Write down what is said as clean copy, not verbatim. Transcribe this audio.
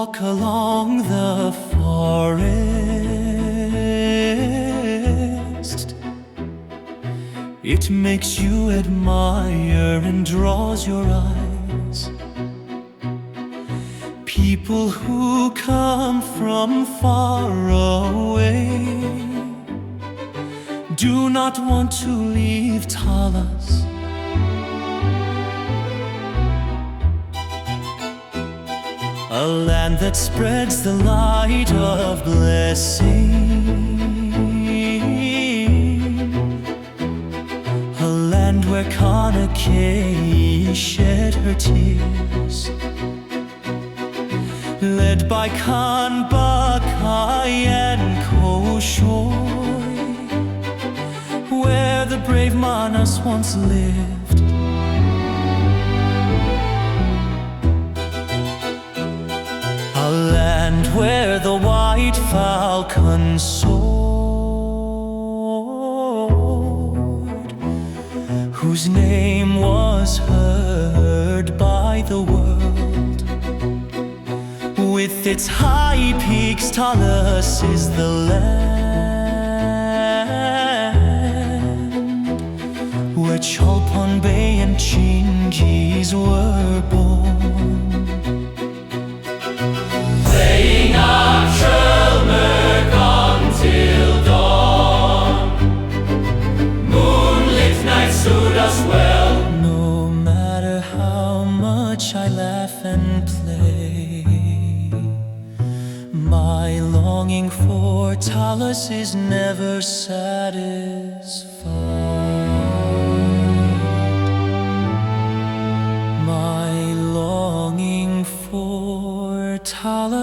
walk along the forest, it makes you admire and draws your eyes. People who come from far away do not want to leave Talas. A land that spreads the light of blessing, a land where Kanake shed her tears, led by Khan Bakai and Koshoy, where the brave Manas once lived. A land where the white falcon soared, whose name was heard by the world. With its high peaks, Talas is the land where Cholpon Bey and Chingiz were born. Playing our Shelmerk until dawn, moonlit nights suit us well. No matter how much I laugh and play, my longing for Talas is never satisfied. My longing for Talas